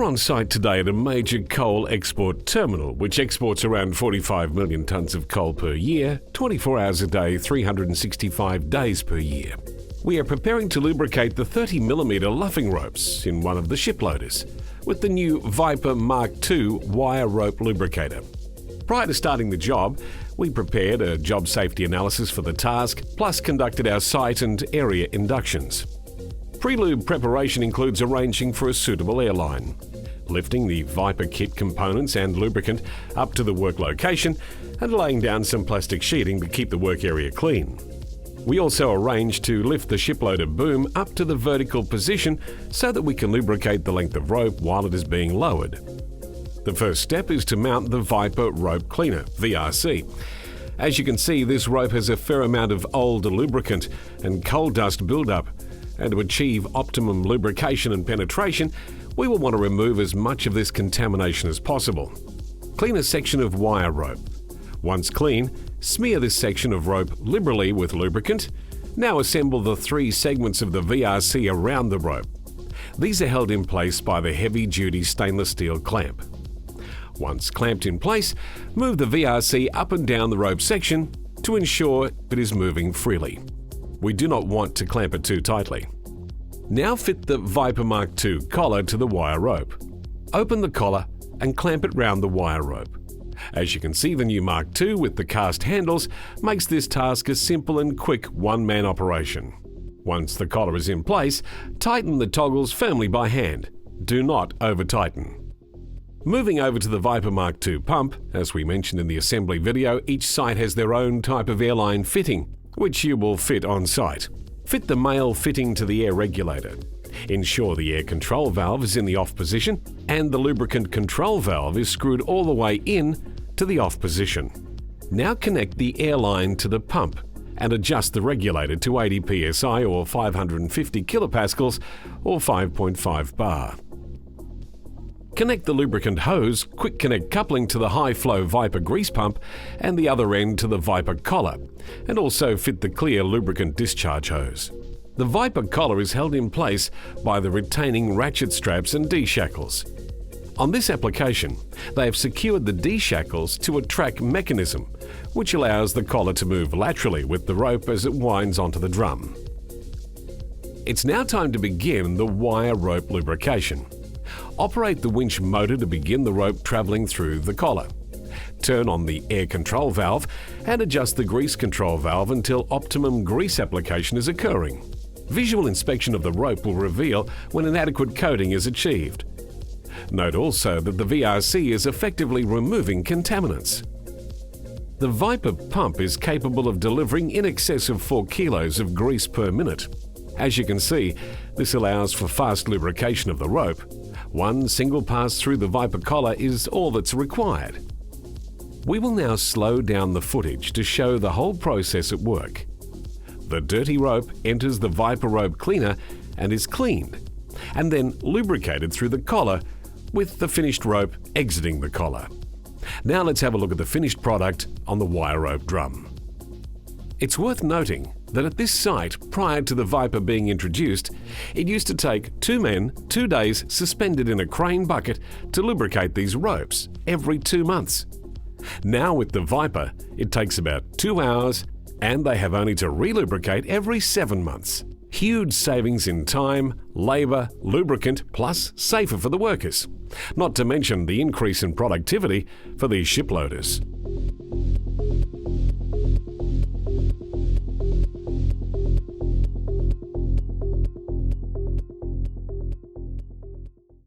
on site today at a major coal export terminal, which exports around 45 million tonnes of coal per year, 24 hours a day, 365 days per year. We are preparing to lubricate the 30mm luffing ropes in one of the ship loaders with the new Viper Mark II wire rope lubricator. Prior to starting the job, we prepared a job safety analysis for the task, plus conducted our site and area inductions. Pre-lube preparation includes arranging for a suitable airline, lifting the Viper kit components and lubricant up to the work location, and laying down some plastic sheeting to keep the work area clean. We also arranged to lift the shiploader boom up to the vertical position so that we can lubricate the length of rope while it is being lowered. The first step is to mount the Viper Rope Cleaner, VRC. As you can see, this rope has a fair amount of old lubricant and coal dust buildup, and to achieve optimum lubrication and penetration, we will want to remove as much of this contamination as possible. Clean a section of wire rope. Once clean, smear this section of rope liberally with lubricant. Now assemble the 3 segments of the VRC around the rope. These are held in place by the heavy-duty stainless steel clamp. Once clamped in place, move the VRC up and down the rope section to ensure it is moving freely. We do not want to clamp it too tightly. Now fit the Viper Mark II collar to the wire rope. Open the collar and clamp it round the wire rope. As you can see, the new Mark II with the cast handles makes this task a simple and quick one-man operation. Once the collar is in place, tighten the toggles firmly by hand. Do not over-tighten. Moving over to the Viper Mark II pump, as we mentioned in the assembly video, each site has their own type of airline fitting, which you will fit on site. Fit the male fitting to the air regulator. Ensure the air control valve is in the off position and the lubricant control valve is screwed all the way in to the off position. Now connect the airline to the pump and adjust the regulator to 80 psi or 550 kilopascals or 5.5 bar. Connect the lubricant hose, quick connect coupling to the high-flow Viper grease pump and the other end to the Viper collar, and also fit the clear lubricant discharge hose. The Viper collar is held in place by the retaining ratchet straps and D-shackles. On this application, they have secured the D-shackles to a track mechanism, which allows the collar to move laterally with the rope as it winds onto the drum. It's now time to begin the wire rope lubrication. Operate the winch motor to begin the rope traveling through the collar. Turn on the air control valve and adjust the grease control valve until optimum grease application is occurring. Visual inspection of the rope will reveal when an adequate coating is achieved. Note also that the VRC is effectively removing contaminants. The Viper pump is capable of delivering in excess of 4 kilos of grease per minute. As you can see, this allows for fast lubrication of the rope. One single pass through the Viper collar is all that's required. We will now slow down the footage to show the whole process at work. The dirty rope enters the Viper Rope Cleaner and is cleaned, and then lubricated through the collar, with the finished rope exiting the collar. Now let's have a look at the finished product on the wire rope drum. It's worth noting that at this site, prior to the Viper being introduced, it used to take 2 men, 2 days suspended in a crane bucket to lubricate these ropes every 2 months. Now with the Viper, it takes about 2 hours and they have only to relubricate every 7 months. Huge savings in time, labour, lubricant, plus safer for the workers. Not to mention the increase in productivity for these shiploaders.